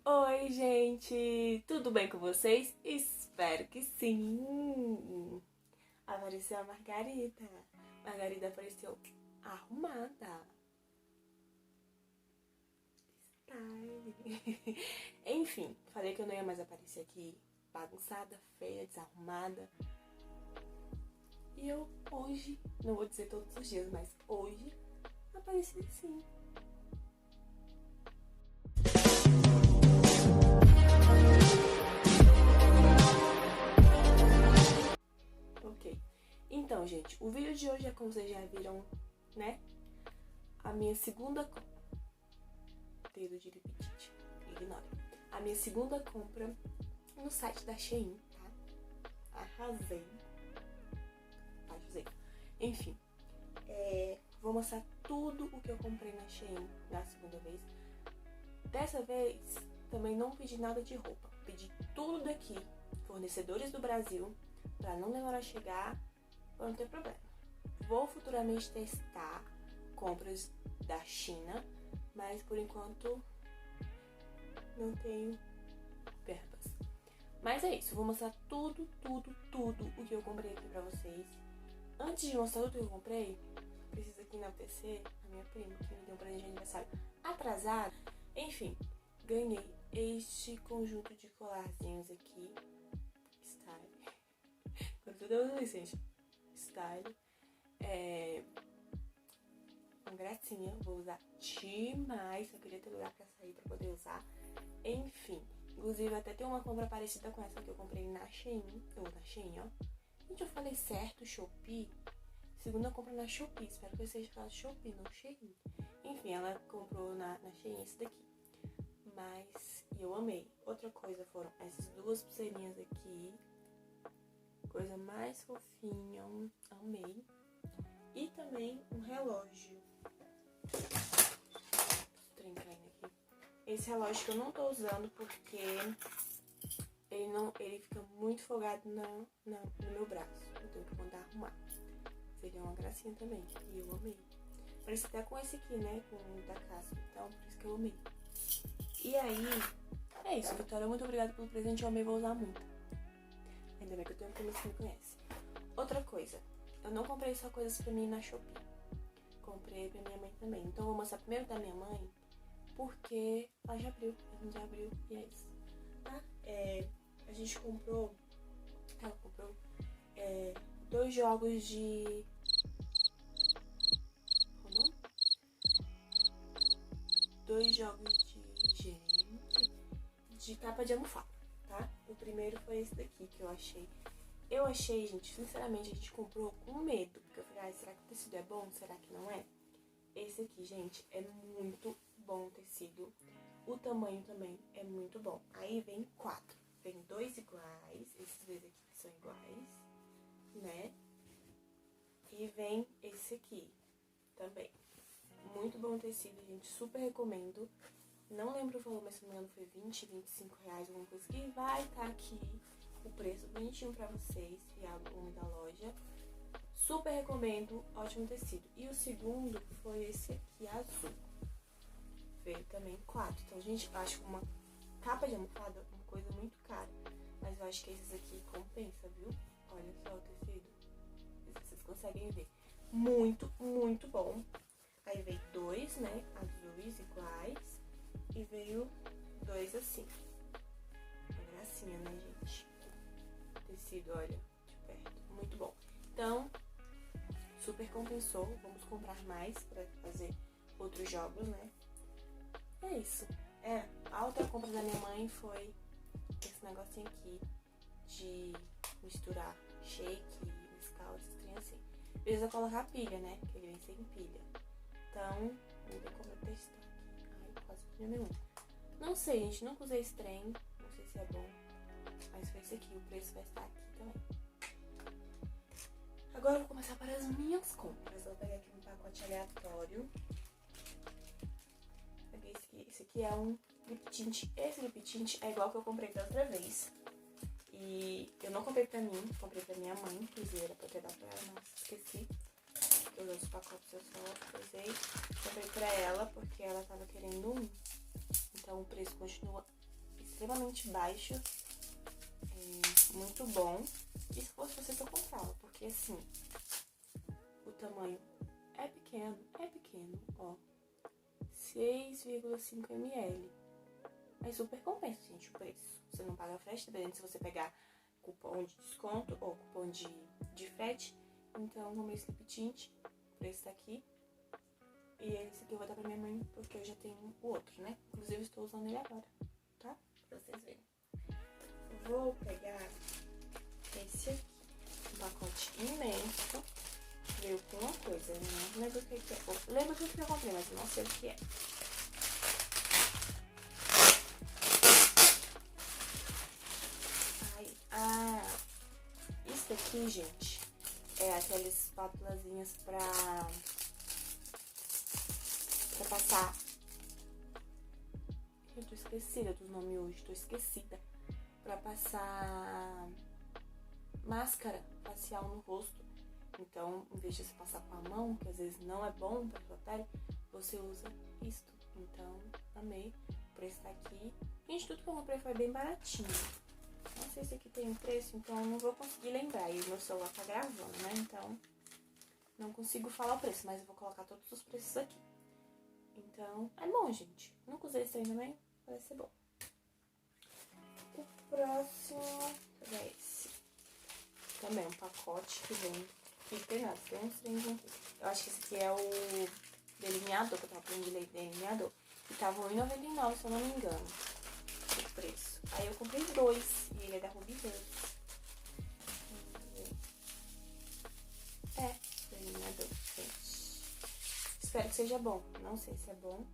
Oi, gente! Tudo bem com vocês? Espero que sim! Apareceu a Margarida. Margarida apareceu arrumada. Style. Enfim, falei que eu não ia mais aparecer aqui bagunçada, feia, desarrumada. E eu hoje, não vou dizer todos os dias, mas hoje apareci sim. Ok. Então, gente, o vídeo de hoje é, como vocês já viram, né? A minha segunda... Dedo de repetite. Ignore. A minha segunda compra no site da Shein, tá? Arrasei. Enfim. Vou mostrar tudo o que eu comprei na Shein na segunda vez. Dessa vez, também não pedi nada de roupa. Pedi tudo daqui, fornecedores do Brasil, pra não demorar a chegar, pra não ter problema. Vou futuramente testar compras da China, mas por enquanto não tenho verbas. Mas é isso, vou mostrar tudo o que eu comprei aqui pra vocês. Antes de mostrar tudo que eu comprei, preciso aqui enaltecer a minha prima, que me deu um presente de aniversário atrasado. Enfim, ganhei este conjunto de colarzinhos aqui. Style. Quando tudo é adolescente. Style. Uma gracinha. Vou usar demais. Eu queria ter lugar pra sair pra poder usar. Enfim. Inclusive, até tem uma compra parecida com essa que eu comprei na Shein. Ó. Gente, eu falei certo, Shopee. Segunda compra na Shopee. Espero que eu seja falado Shopee, não Shein. Enfim, ela comprou na Shein esse daqui. Mas eu amei. Outra coisa foram essas duas pulseirinhas aqui. Coisa mais fofinha. Amei. E também um relógio. Aqui. Esse relógio que eu não tô usando porque ele fica muito folgado no meu braço. Eu tenho que mandar arrumar. Seria uma gracinha também. E eu amei. Parece até com esse aqui, né? Com o da casca. Então, por isso que eu amei. E aí, é isso, Vitória. Muito obrigada pelo presente. Eu amei, vou usar muito. Ainda bem que eu tenho prima que me conhece. Outra coisa. Eu não comprei só coisas pra mim na Shopee. Comprei pra minha mãe também. Então, eu vou mostrar primeiro da minha mãe. Porque ela já abriu. A gente já abriu. E é isso. Tá? A gente comprou... Ela comprou... 2 jogos de... Qual o nome? 2 jogos de capa de almofada, tá? O primeiro foi esse daqui que eu achei. Eu achei, gente, sinceramente, a gente comprou com medo. Porque eu falei, será que o tecido é bom? Será que não é? Esse aqui, gente, é muito bom o tecido. O tamanho também é muito bom. Aí vem 4. Vem 2 iguais. Esses dois aqui que são iguais, né? E vem esse aqui também. Muito bom o tecido, gente. Super recomendo. Não lembro o valor, mas se não me engano foi 20, 25 reais, alguma coisa que vai estar aqui o preço bonitinho pra vocês e o nome da loja. Super recomendo, ótimo tecido. E o segundo foi esse aqui, azul. Veio também 4. Então, gente, eu acho que uma capa de almofada é uma coisa muito cara. Mas eu acho que esses aqui compensa, viu? Olha só o tecido. Não sei se vocês conseguem ver. Muito bom. Aí veio 2, né? Azuis iguais. E veio 2 assim. Uma gracinha, né, gente? Tecido, olha, de perto. Muito bom. Então, super compensou. Vamos comprar mais pra fazer outros jogos, né? É isso. A outra compra da minha mãe foi esse negocinho aqui de misturar shake, Nescau, essas trem assim. Precisa colocar pilha, né? Porque ele vem sem pilha. Então, vamos ver como eu testar aqui. Ai, quase que minha unha. Não sei, gente. Nunca usei esse trem. Não sei se é bom. Mas foi esse aqui. O preço vai estar aqui também. Agora eu vou começar para as minhas compras. Eu vou pegar aqui um pacote aleatório. Peguei esse aqui. Esse aqui é um lip tint. Esse lip tint é igual que eu comprei da outra vez. E eu não comprei pra mim. Comprei pra minha mãe. Inclusive era pra eu ter dado pra ela, mas esqueci. Os outros pacotes eu só usei. Comprei pra ela porque ela tava querendo um. Então o preço continua extremamente baixo, muito bom. E se fosse vocês, eu comprava, porque assim, o tamanho é pequeno, ó, 6,5 ml. Mas super compensa, gente, o preço. Você não paga frete, dependendo se você pegar cupom de desconto ou cupom de frete. Então, comprei Sleep Tint, o preço tá aqui. E esse aqui eu vou dar pra minha mãe, porque eu já tenho o outro, né? Inclusive, eu estou usando ele agora, tá? Pra vocês verem. Vou pegar esse aqui, um pacote imenso. Veio com uma coisa, né? Não lembro o que é. Lembro o que eu comprei, mas não sei o que é. Isso daqui, gente, é aquelas espátulazinhas pra passar. Eu tô esquecida dos nomes hoje, tô esquecida. Pra passar máscara facial no rosto. Então, em vez de você passar com a mão, que às vezes não é bom pra sua pele, você usa isto. Então, amei. O preço tá aqui. Gente, tudo que eu comprei foi bem baratinho. Não sei se aqui tem um preço, então eu não vou conseguir lembrar. E o meu celular tá gravando, né? Então, não consigo falar o preço, mas eu vou colocar todos os preços aqui. Então, é bom, gente. Nunca usei esse aí também, parece ser bom. O próximo é esse. Também um pacote que vem. E tem nada, tem uns trem aqui. Eu acho que esse aqui é o delineador, que eu tava falando de delineador. E tava R$1,99, se eu não me engano, o preço. Aí eu comprei dois, e ele é da Ruby Rose. Delineador, gente. Espero que seja bom. Não sei se é bom.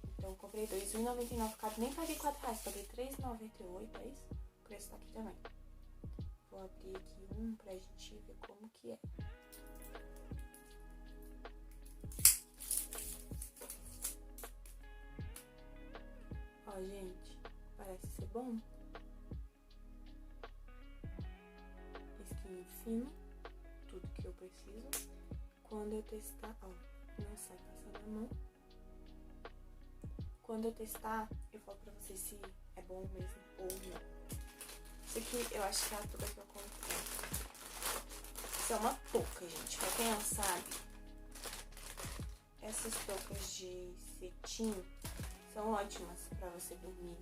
Então eu comprei dois, R$1,99, nem paguei R$4, paguei R$3,98, é isso? O preço tá aqui também. Vou abrir aqui um pra gente ver como que é. Ó, gente, parece ser bom. Skin fino, tudo que eu preciso. Quando eu testar, ó, não sai passando a mão. Quando eu testar, eu falo pra vocês se é bom mesmo ou não. Isso aqui, eu acho que é a touca que eu comprei. Isso é uma touca, gente. Pra quem não sabe, essas toucas de cetim são ótimas pra você dormir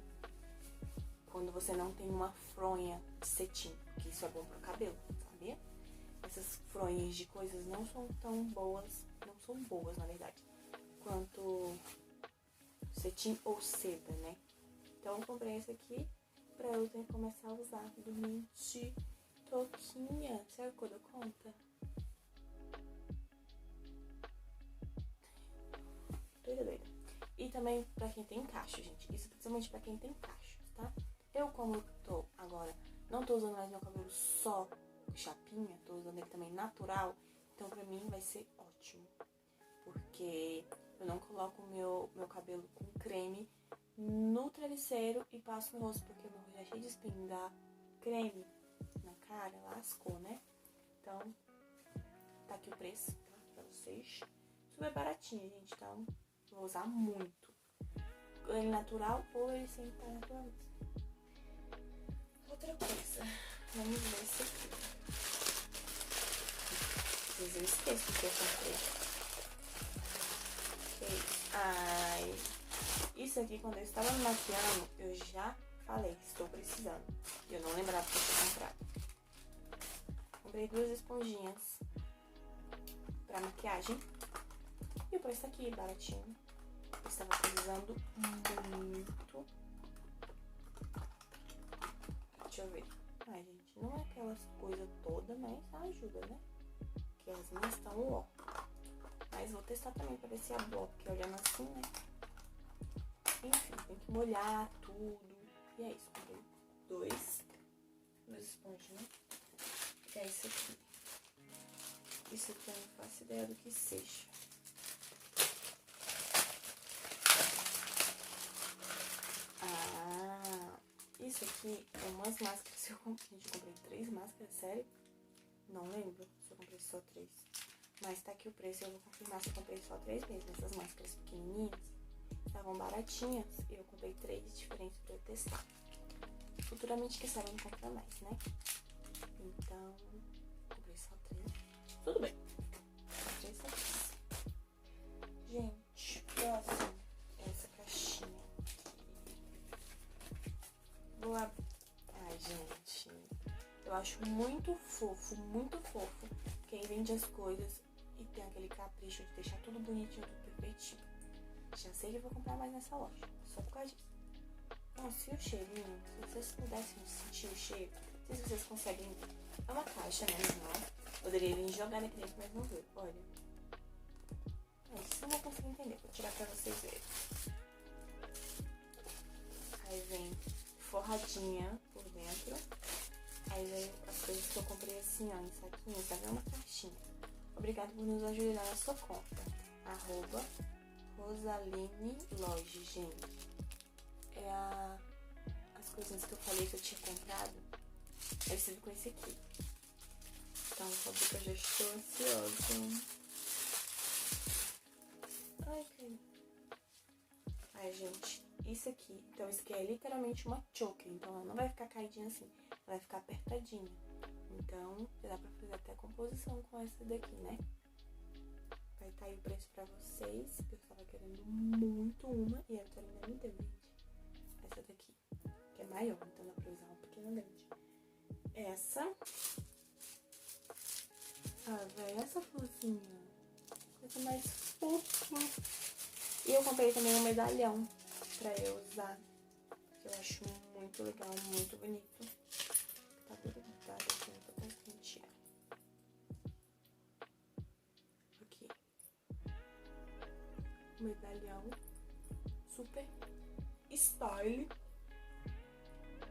quando você não tem uma fronha de cetim, porque isso é bom pro cabelo, sabia? Essas fronhas de coisas não são tão boas, não são boas, na verdade, quanto cetim ou seda, né? Então, eu comprei esse aqui pra eu começar a usar, dormir de touquinha. Será que eu dou conta? Doida. E também pra quem tem cacho, gente. Isso principalmente pra quem tem cachos, tá? Eu, como eu tô agora, não tô usando mais meu cabelo só chapinha, tô usando ele também natural. Então pra mim vai ser ótimo. Porque eu não coloco o meu cabelo com creme no travesseiro e passo no rosto, porque o meu rosto já é cheio de espingar creme na cara, lascou, né? Então, tá aqui o preço, tá? Pra vocês. Super baratinho, gente, então vou usar muito. Ele natural ou ele sem estar natural mesmo. Outra coisa, vamos ver esse aqui. Às vezes eu esqueço o que eu comprei. Ai, isso aqui, quando eu estava me maquiando, eu já falei que estou precisando. Eu não lembrava que eu tinha comprado. Comprei 2 esponjinhas pra maquiagem. E o preço tá aqui, baratinho. Eu estava precisando muito. Deixa eu ver. Ai, gente, não é aquelas coisas todas, mas ajuda, né? Porque as minhas estão ó. Mas vou testar também pra ver se é boa, porque olhando assim, né? Enfim, tem que molhar tudo. E é isso, comprei 2 esponjinhas. E é isso aqui. Isso aqui eu não faço ideia do que seja. Isso aqui é umas máscaras que eu comprei. Gente, eu comprei 3 máscaras, sério? Não lembro se eu comprei só 3. Mas tá aqui o preço, eu vou confirmar se eu comprei só 3 mesmo. Essas máscaras pequenininhas. estavam baratinhas e eu comprei 3 diferentes pra eu testar. Futuramente, quem sabe eu não comprar mais, né? Então, comprei só 3. Tudo bem. Comprei só 3. Gente, próximo. Essa caixinha aqui. Vou abrir. Ai, gente. Eu acho muito fofo quem vende as coisas e tem aquele capricho de deixar tudo bonitinho, tudo perfeitinho. Já sei que eu vou comprar mais nessa loja, só por causa disso. Nossa, e o cheirinho? Se vocês pudessem sentir o cheiro, não sei se vocês conseguem ver. É uma caixa, né, normal. Poderia vir jogar na cliente, mas não veio. Olha. Isso eu não consigo entender, vou tirar pra vocês verem. Aí vem forradinha por dentro. Aí veio as coisas que eu comprei assim, ó, em saquinhos, tá vendo? Uma caixinha. Obrigado por nos ajudar na sua conta. @Rosaline Loge, gente. É as coisinhas que eu falei que eu tinha comprado. É vestido com esse aqui. Então, sabe que eu já estou ansiosa. Ai, que... Ai, gente, isso aqui. Então, isso aqui é literalmente uma choker. Então, ela não vai ficar caidinha assim. Ela vai ficar apertadinha. Então, já dá pra fazer até composição com essa daqui, né? Vai estar aí o preço pra vocês. Eu estava querendo muito uma. E a Vitória ainda me deu, gente. Essa daqui. Que é maior. Então, dá pra usar uma pequena grande. Essa. Ah, velho. Essa florzinha. Coisa mais fofa. E eu comprei também um medalhão pra eu usar. Que eu acho muito legal, muito bonito. Tá grudado aqui, não tô conseguindo tirar. Aqui. Medalhão. Super style.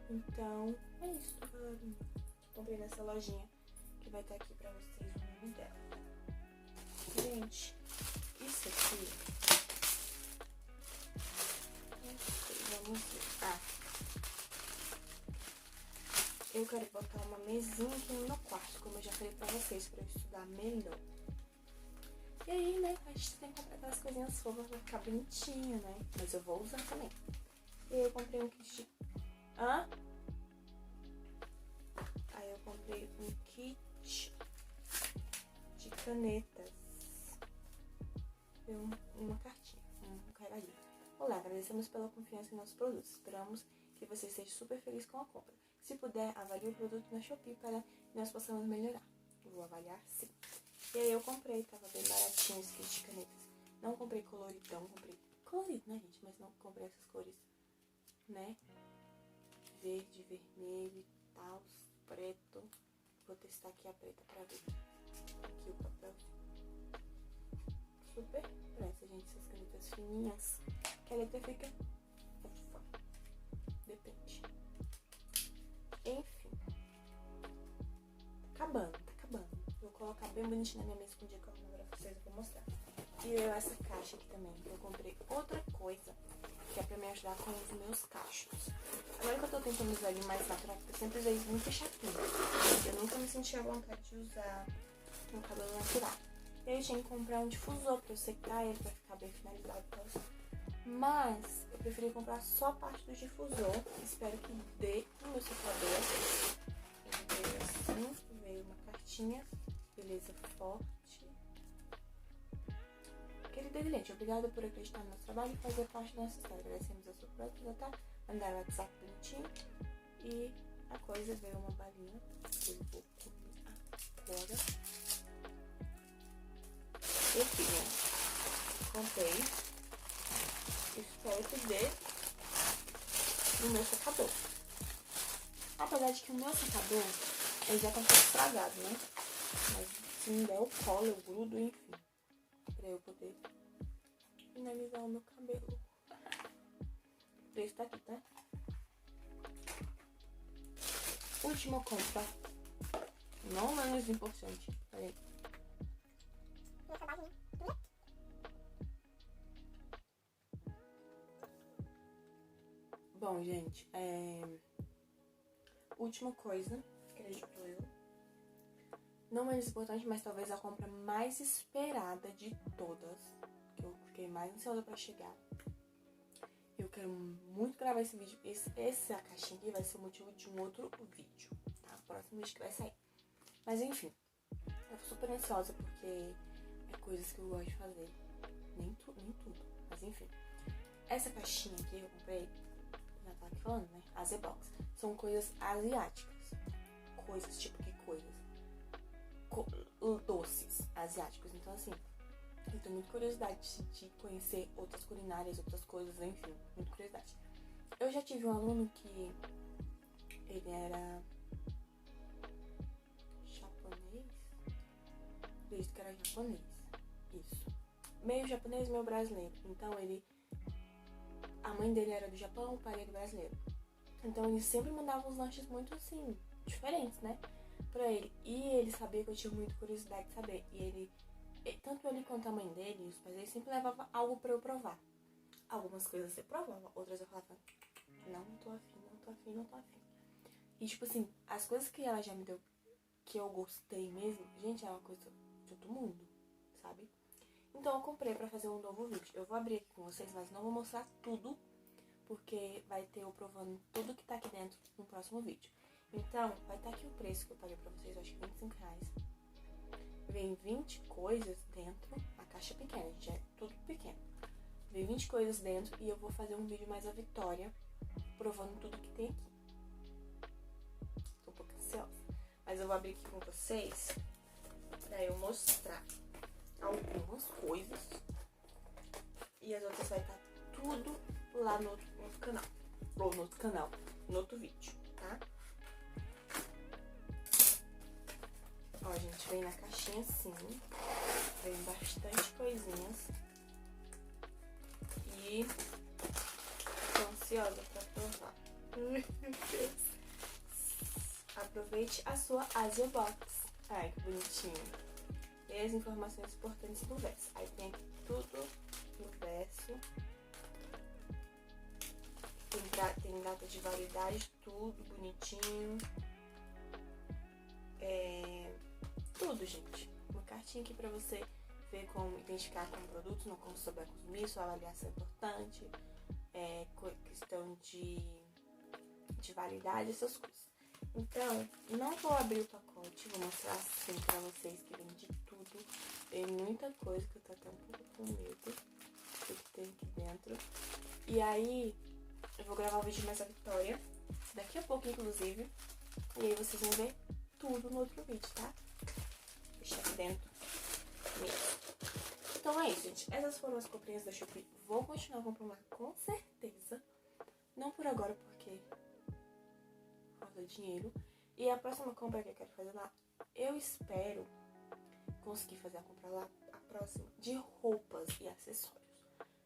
Então, é isso, galerinha. Comprei nessa lojinha que vai estar aqui pra vocês o nome dela. Gente, isso aqui... Vamos ver. Eu quero botar uma mesinha aqui no meu quarto, como eu já falei pra vocês, pra eu estudar melhor. E aí, né, a gente tem que comprar aquelas coisinhas fofas pra ficar bonitinho, né? Mas eu vou usar também. E aí eu comprei um kit de... Aí eu comprei um kit de canetas. Deu uma cartinha, um carinho. Olá, agradecemos pela confiança em nossos produtos. Esperamos que você esteja super feliz com a compra. Se puder, avalie o produto na Shopee para que nós possamos melhorar. Vou avaliar sim. E aí eu comprei, tava bem baratinho esse kit de canetas. Não comprei coloridão, comprei colorido, né, gente? Mas não comprei essas cores, né? Verde, vermelho e tal, preto. Vou testar aqui a preta pra ver. Aqui o papel. Super presta, gente, essas canetas fininhas. Que a letra fica fofa. Depende. Enfim. Tá acabando. Vou colocar bem bonitinho na minha mesa com o dia que eu arrumar pra vocês, eu vou mostrar. E eu essa caixa aqui também, que eu comprei outra coisa, que é pra me ajudar com os meus cachos. Agora que eu tô tentando usar ele mais natural, porque eu sempre usei muito chatinho. Eu nunca me senti à vontade de usar meu cabelo natural. E aí eu tinha que comprar um difusor pra eu secar ele, pra ficar bem finalizado e tal. Mas eu preferi comprar só parte do difusor. Espero que dê no meu secador. Ele veio assim, veio uma cartinha. Beleza forte. Querido Evidente, obrigada por acreditar no nosso trabalho e fazer parte da nossa história. Agradecemos a sua própria, tá? Mandar o WhatsApp bonitinho. E a coisa veio uma balinha. Que eu vou comer agora. Enfim, comprei. Espero que dê no meu secador. Apesar de que o meu secador, ele já tá um pouco estragado, né? Mas se me der o colo, eu grudo, enfim. Pra eu poder finalizar o meu cabelo. O preço tá aqui, tá? Última compra. Não menos importante. Peraí. Bom, gente, última coisa, acredito eu. Não menos importante, mas talvez a compra mais esperada de todas. Que eu fiquei mais ansiosa pra chegar. quero muito gravar esse vídeo. Essa caixinha aqui vai ser o motivo de um outro vídeo, tá? O próximo vídeo que vai sair. Mas enfim, eu tô super ansiosa porque é coisas que eu gosto de fazer. Nem tudo, mas enfim. Essa caixinha aqui eu comprei, já tá aqui falando, né? A Z-Box. São coisas asiáticas. Coisas, tipo que coisas? Doces asiáticos. Então assim, eu tenho muita curiosidade de conhecer outras culinárias, outras coisas, enfim, muita curiosidade. Eu já tive um aluno que ele era japonês, acredito que era japonês, isso, meio japonês, meio brasileiro. Então a mãe dele era do Japão, o pai era brasileiro. Então ele sempre mandava uns lanches muito assim, diferentes, né, pra ele. E ele sabia que eu tinha muita curiosidade de saber. Tanto ele quanto a mãe dele, os pais dele, sempre levavam algo pra eu provar. Algumas coisas eu provava, outras eu falava, não tô afim. E tipo assim, as coisas que ela já me deu, que eu gostei mesmo, gente, é uma coisa de outro mundo, sabe? Então eu comprei pra fazer um novo vídeo. Eu vou abrir aqui com vocês, mas não vou mostrar tudo, porque vai ter eu provando tudo que tá aqui dentro no próximo vídeo. Então, vai estar aqui o preço que eu paguei pra vocês, eu acho que R$25. Vem 20 coisas dentro, a caixa é pequena, gente, é tudo pequeno. Vem 20 coisas dentro e eu vou fazer um vídeo mais a Vitória, provando tudo que tem aqui. Tô um pouco ansiosa, mas eu vou abrir aqui com vocês pra eu mostrar algumas coisas. E as outras vai estar tudo lá no outro canal. Ou no outro canal, no outro vídeo, tá? Ó, gente, vem na caixinha assim. Vem bastante coisinhas. E tô ansiosa pra provar. Meu Deus. Aproveite a sua Asia Box. Ai, que bonitinho. E as informações importantes do verso. Aí tem aqui tudo no verso. Tem data de validade, tudo bonitinho. Tudo, gente. Uma cartinha aqui pra você ver como identificar como produto, não como souber consumir, sua avaliação é importante, questão de validade, essas coisas. Então, não vou abrir o pacote, vou mostrar assim pra vocês que vem de tudo. Tem muita coisa que eu tô até um pouco com medo do que tem aqui dentro. E aí, eu vou gravar o vídeo mais a Vitória, daqui a pouco, inclusive. E aí vocês vão ver tudo no outro vídeo, tá? Deixar aqui dentro mesmo. Então é isso, gente. Essas foram as comprinhas da Shopee. Vou continuar comprando lá, com certeza. Não por agora, porque falta dinheiro. E a próxima compra que eu quero fazer lá, eu espero conseguir fazer a compra lá, a próxima, de roupas e acessórios.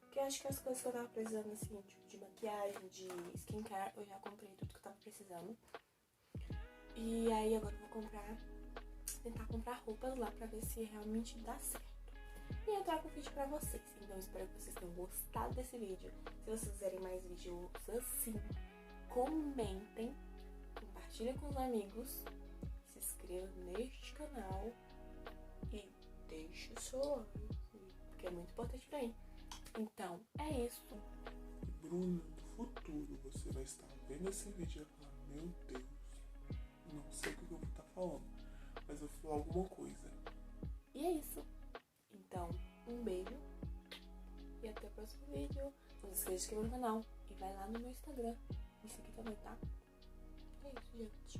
Porque eu acho que as coisas que eu tava precisando, assim, tipo de maquiagem, de skincare, eu já comprei tudo que eu tava precisando. E aí agora eu vou tentar comprar roupas lá pra ver se realmente dá certo. E eu trago um vídeo pra vocês. Então espero que vocês tenham gostado desse vídeo. Se vocês quiserem mais vídeos assim, comentem, compartilhem com os amigos, se inscrevam neste canal e deixe o seu like, porque é muito importante pra mim. Então, é isso. Bruna, do futuro, você vai estar vendo esse vídeo e falar, meu Deus, não sei o que eu vou estar falando, mas eu vou falar alguma coisa. E é isso. Então, um beijo e até o próximo vídeo. Não se esqueça de se inscrever no canal e vai lá no meu Instagram me seguir também, tá? É isso, gente.